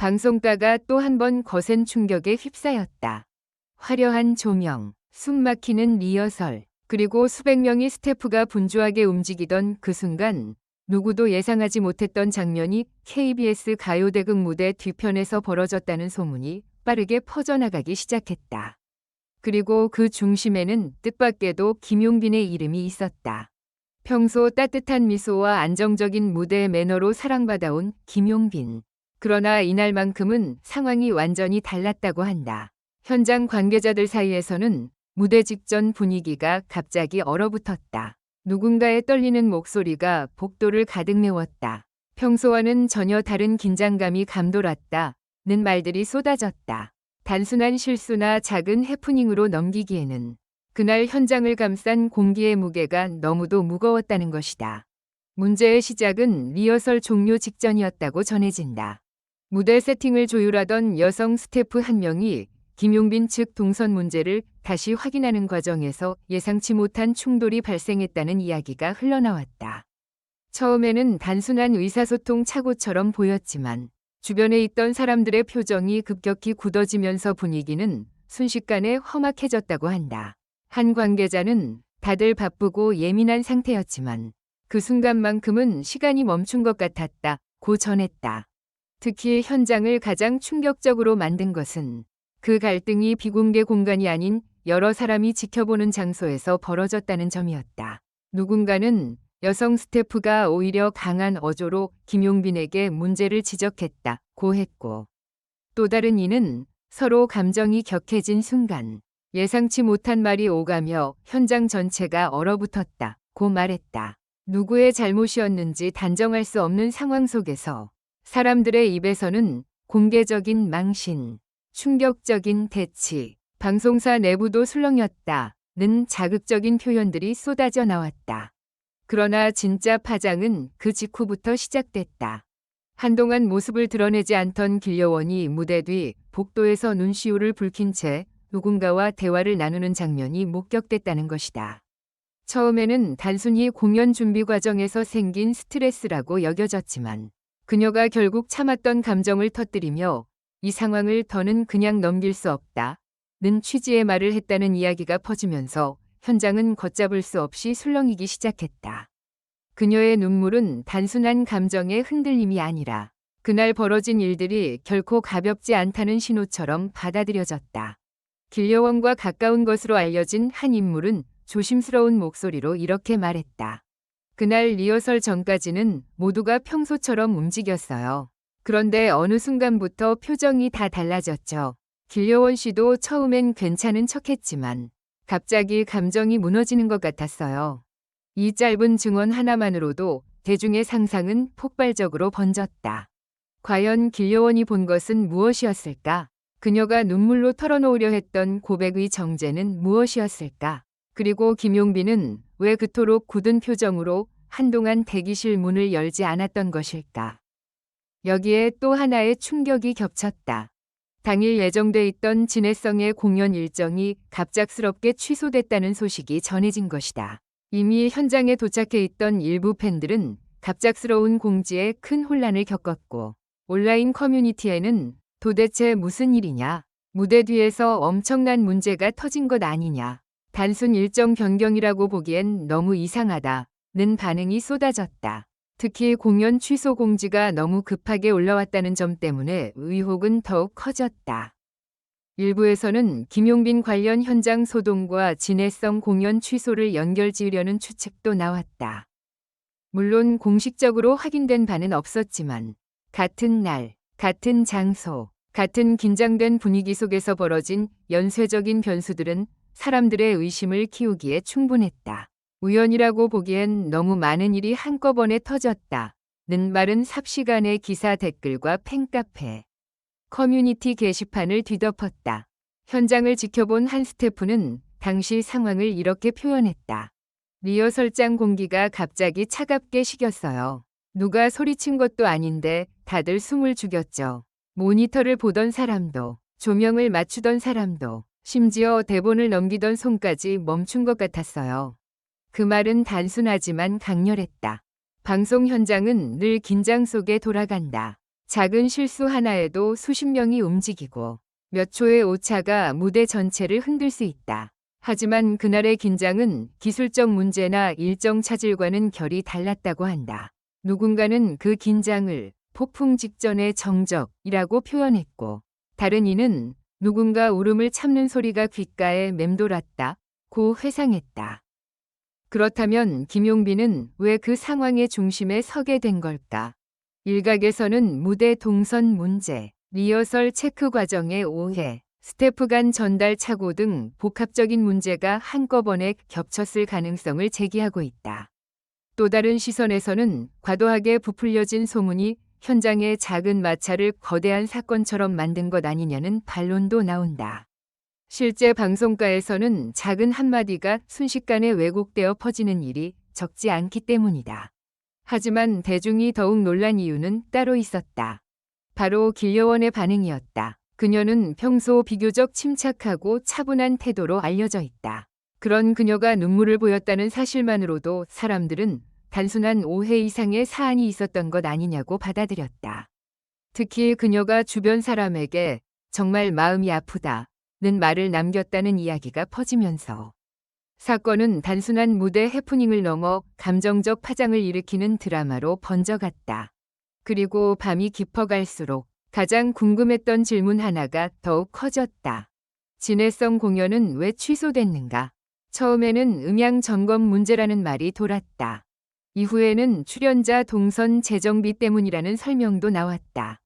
방송가가 또 한 번 거센 충격에 휩싸였다. 화려한 조명, 숨막히는 리허설, 그리고 수백 명의 스태프가 분주하게 움직이던 그 순간 누구도 예상하지 못했던 장면이 KBS 가요대극 무대 뒤편에서 벌어졌다는 소문이 빠르게 퍼져나가기 시작했다. 그리고 그 중심에는 뜻밖에도 김용빈의 이름이 있었다. 평소 따뜻한 미소와 안정적인 무대 매너로 사랑받아온 김용빈. 그러나 이날만큼은 상황이 완전히 달랐다고 한다. 현장 관계자들 사이에서는 무대 직전 분위기가 갑자기 얼어붙었다. 누군가의 떨리는 목소리가 복도를 가득 메웠다. 평소와는 전혀 다른 긴장감이 감돌았다. 는 말들이 쏟아졌다. 단순한 실수나 작은 해프닝으로 넘기기에는 그날 현장을 감싼 공기의 무게가 너무도 무거웠다는 것이다. 문제의 시작은 리허설 종료 직전이었다고 전해진다. 무대 세팅을 조율하던 여성 스태프 한 명이 김용빈 측 동선 문제를 다시 확인하는 과정에서 예상치 못한 충돌이 발생했다는 이야기가 흘러나왔다. 처음에는 단순한 의사소통 착오처럼 보였지만 주변에 있던 사람들의 표정이 급격히 굳어지면서 분위기는 순식간에 험악해졌다고 한다. 한 관계자는 다들 바쁘고 예민한 상태였지만 그 순간만큼은 시간이 멈춘 것 같았다고 전했다. 특히 현장을 가장 충격적으로 만든 것은 그 갈등이 비공개 공간이 아닌 여러 사람이 지켜보는 장소에서 벌어졌다는 점이었다. 누군가는 여성 스태프가 오히려 강한 어조로 김용빈에게 문제를 지적했다고 했고, 또 다른 이는 서로 감정이 격해진 순간 예상치 못한 말이 오가며 현장 전체가 얼어붙었다고 말했다. 누구의 잘못이었는지 단정할 수 없는 상황 속에서 사람들의 입에서는 공개적인 망신, 충격적인 대치, 방송사 내부도 술렁였다는 자극적인 표현들이 쏟아져 나왔다. 그러나 진짜 파장은 그 직후부터 시작됐다. 한동안 모습을 드러내지 않던 길려원이 무대 뒤 복도에서 눈시울을 붉힌 채 누군가와 대화를 나누는 장면이 목격됐다는 것이다. 처음에는 단순히 공연 준비 과정에서 생긴 스트레스라고 여겨졌지만 그녀가 결국 참았던 감정을 터뜨리며 이 상황을 더는 그냥 넘길 수 없다는 취지의 말을 했다는 이야기가 퍼지면서 현장은 걷잡을 수 없이 술렁이기 시작했다. 그녀의 눈물은 단순한 감정의 흔들림이 아니라 그날 벌어진 일들이 결코 가볍지 않다는 신호처럼 받아들여졌다. 길려원과 가까운 것으로 알려진 한 인물은 조심스러운 목소리로 이렇게 말했다. 그날 리허설 전까지는 모두가 평소처럼 움직였어요. 그런데 어느 순간부터 표정이 다 달라졌죠. 길려원 씨도 처음엔 괜찮은 척했지만 갑자기 감정이 무너지는 것 같았어요. 이 짧은 증언 하나만으로도 대중의 상상은 폭발적으로 번졌다. 과연 길려원이 본 것은 무엇이었을까? 그녀가 눈물로 털어놓으려 했던 고백의 정체는 무엇이었을까? 그리고 김용빈은 왜 그토록 굳은 표정으로 한동안 대기실 문을 열지 않았던 것일까? 여기에 또 하나의 충격이 겹쳤다. 당일 예정돼 있던 진해성의 공연 일정이 갑작스럽게 취소됐다는 소식이 전해진 것이다. 이미 현장에 도착해 있던 일부 팬들은 갑작스러운 공지에 큰 혼란을 겪었고 온라인 커뮤니티에는 도대체 무슨 일이냐? 무대 뒤에서 엄청난 문제가 터진 것 아니냐? 단순 일정 변경이라고 보기엔 너무 이상하다는 반응이 쏟아졌다. 특히 공연 취소 공지가 너무 급하게 올라왔다는 점 때문에 의혹은 더욱 커졌다. 일부에서는 김용빈 관련 현장 소동과 진해성 공연 취소를 연결지으려는 추측도 나왔다. 물론 공식적으로 확인된 바는 없었지만 같은 날, 같은 장소, 같은 긴장된 분위기 속에서 벌어진 연쇄적인 변수들은 사람들의 의심을 키우기에 충분했다. 우연이라고 보기엔 너무 많은 일이 한꺼번에 터졌다는 말은 삽시간에 기사 댓글과 팬카페, 커뮤니티 게시판을 뒤덮었다. 현장을 지켜본 한 스태프는 당시 상황을 이렇게 표현했다. 리허설장 공기가 갑자기 차갑게 식었어요. 누가 소리친 것도 아닌데 다들 숨을 죽였죠. 모니터를 보던 사람도, 조명을 맞추던 사람도, 심지어 대본을 넘기던 손까지 멈춘 것 같았어요. 그 말은 단순하지만 강렬했다. 방송 현장은 늘 긴장 속에 돌아간다. 작은 실수 하나에도 수십 명이 움직이고 몇 초의 오차가 무대 전체를 흔들 수 있다. 하지만 그날의 긴장은 기술적 문제나 일정 차질과는 결이 달랐다고 한다. 누군가는 그 긴장을 폭풍 직전의 정적이라고 표현했고, 다른 이는 누군가 울음을 참는 소리가 귓가에 맴돌았다고 회상했다. 그렇다면 김용빈은 왜 그 상황의 중심에 서게 된 걸까? 일각에서는 무대 동선 문제, 리허설 체크 과정의 오해, 스태프 간 전달 착오 등 복합적인 문제가 한꺼번에 겹쳤을 가능성을 제기하고 있다. 또 다른 시선에서는 과도하게 부풀려진 소문이 현장의 작은 마찰을 거대한 사건처럼 만든 것 아니냐는 반론도 나온다. 실제 방송가에서는 작은 한마디가 순식간에 왜곡되어 퍼지는 일이 적지 않기 때문이다. 하지만 대중이 더욱 놀란 이유는 따로 있었다. 바로 길려원의 반응이었다. 그녀는 평소 비교적 침착하고 차분한 태도로 알려져 있다. 그런 그녀가 눈물을 보였다는 사실만으로도 사람들은 단순한 오해 이상의 사안이 있었던 것 아니냐고 받아들였다. 특히 그녀가 주변 사람에게 정말 마음이 아프다는 말을 남겼다는 이야기가 퍼지면서 사건은 단순한 무대 해프닝을 넘어 감정적 파장을 일으키는 드라마로 번져갔다. 그리고 밤이 깊어갈수록 가장 궁금했던 질문 하나가 더욱 커졌다. 진해성 공연은 왜 취소됐는가? 처음에는 음향 점검 문제라는 말이 돌았다. 이후에는 출연자 동선 재정비 때문이라는 설명도 나왔다.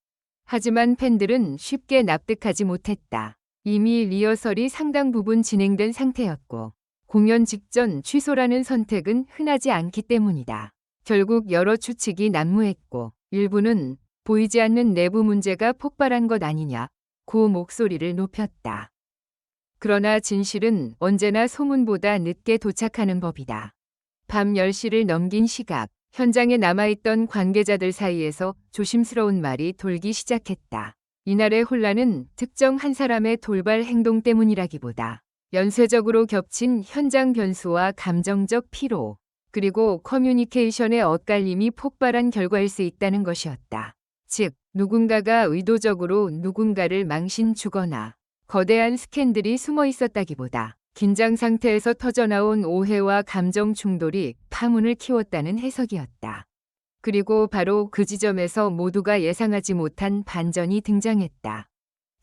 하지만 팬들은 쉽게 납득하지 못했다. 이미 리허설이 상당 부분 진행된 상태였고 공연 직전 취소라는 선택은 흔하지 않기 때문이다. 결국 여러 추측이 난무했고 일부는 보이지 않는 내부 문제가 폭발한 것 아니냐고 목소리를 높였다. 그러나 진실은 언제나 소문보다 늦게 도착하는 법이다. 밤 10시를 넘긴 시각, 현장에 남아있던 관계자들 사이에서 조심스러운 말이 돌기 시작했다. 이날의 혼란은 특정 한 사람의 돌발 행동 때문이라기보다 연쇄적으로 겹친 현장 변수와 감정적 피로, 그리고 커뮤니케이션의 엇갈림이 폭발한 결과일 수 있다는 것이었다. 즉, 누군가가 의도적으로 누군가를 망신 주거나 거대한 스캔들이 숨어 있었다기보다 긴장 상태에서 터져나온 오해와 감정 충돌이 파문을 키웠다는 해석이었다. 그리고 바로 그 지점에서 모두가 예상하지 못한 반전이 등장했다.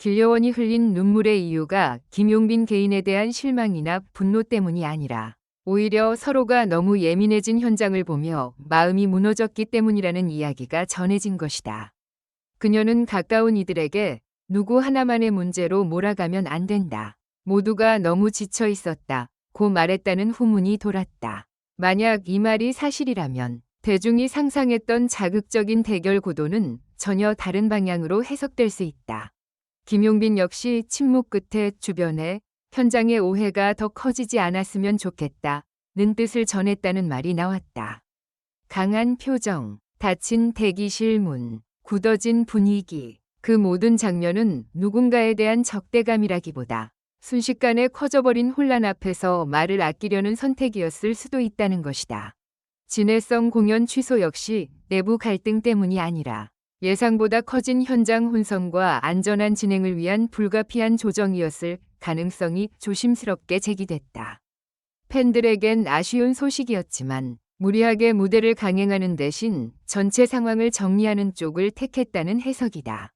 길려원이 흘린 눈물의 이유가 김용빈 개인에 대한 실망이나 분노 때문이 아니라 오히려 서로가 너무 예민해진 현장을 보며 마음이 무너졌기 때문이라는 이야기가 전해진 것이다. 그녀는 가까운 이들에게 누구 하나만의 문제로 몰아가면 안 된다. 모두가 너무 지쳐 있었다고 말했다는 후문이 돌았다. 만약 이 말이 사실이라면 대중이 상상했던 자극적인 대결 구도는 전혀 다른 방향으로 해석될 수 있다. 김용빈 역시 침묵 끝에 주변에 현장의 오해가 더 커지지 않았으면 좋겠다는 뜻을 전했다는 말이 나왔다. 강한 표정, 닫힌 대기실 문, 굳어진 분위기, 그 모든 장면은 누군가에 대한 적대감이라기보다 순식간에 커져버린 혼란 앞에서 말을 아끼려는 선택이었을 수도 있다는 것이다. 진해성 공연 취소 역시 내부 갈등 때문이 아니라 예상보다 커진 현장 혼선과 안전한 진행을 위한 불가피한 조정이었을 가능성이 조심스럽게 제기됐다. 팬들에겐 아쉬운 소식이었지만 무리하게 무대를 강행하는 대신 전체 상황을 정리하는 쪽을 택했다는 해석이다.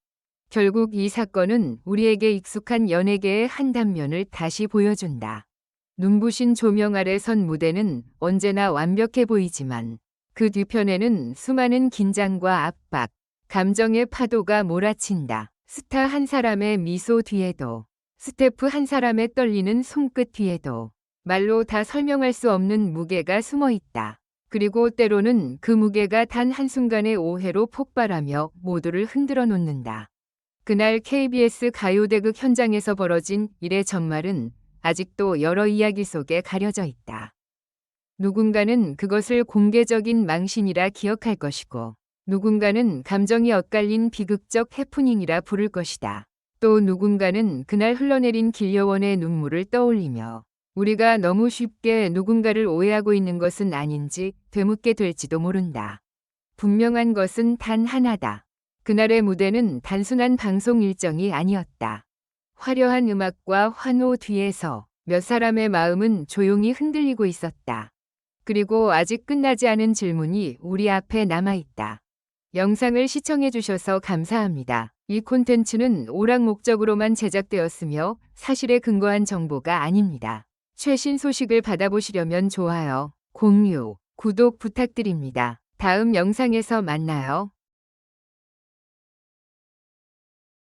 결국 이 사건은 우리에게 익숙한 연예계의 한 단면을 다시 보여준다. 눈부신 조명 아래 선 무대는 언제나 완벽해 보이지만 그 뒤편에는 수많은 긴장과 압박, 감정의 파도가 몰아친다. 스타 한 사람의 미소 뒤에도, 스태프 한 사람의 떨리는 손끝 뒤에도 말로 다 설명할 수 없는 무게가 숨어 있다. 그리고 때로는 그 무게가 단 한순간의 오해로 폭발하며 모두를 흔들어 놓는다. 그날 KBS 가요대극 현장에서 벌어진 일의 전말은 아직도 여러 이야기 속에 가려져 있다. 누군가는 그것을 공개적인 망신이라 기억할 것이고, 누군가는 감정이 엇갈린 비극적 해프닝이라 부를 것이다. 또 누군가는 그날 흘러내린 길려원의 눈물을 떠올리며 우리가 너무 쉽게 누군가를 오해하고 있는 것은 아닌지 되묻게 될지도 모른다. 분명한 것은 단 하나다. 그날의 무대는 단순한 방송 일정이 아니었다. 화려한 음악과 환호 뒤에서 몇 사람의 마음은 조용히 흔들리고 있었다. 그리고 아직 끝나지 않은 질문이 우리 앞에 남아있다. 영상을 시청해주셔서 감사합니다. 이 콘텐츠는 오락 목적으로만 제작되었으며 사실에 근거한 정보가 아닙니다. 최신 소식을 받아보시려면 좋아요, 공유, 구독 부탁드립니다. 다음 영상에서 만나요.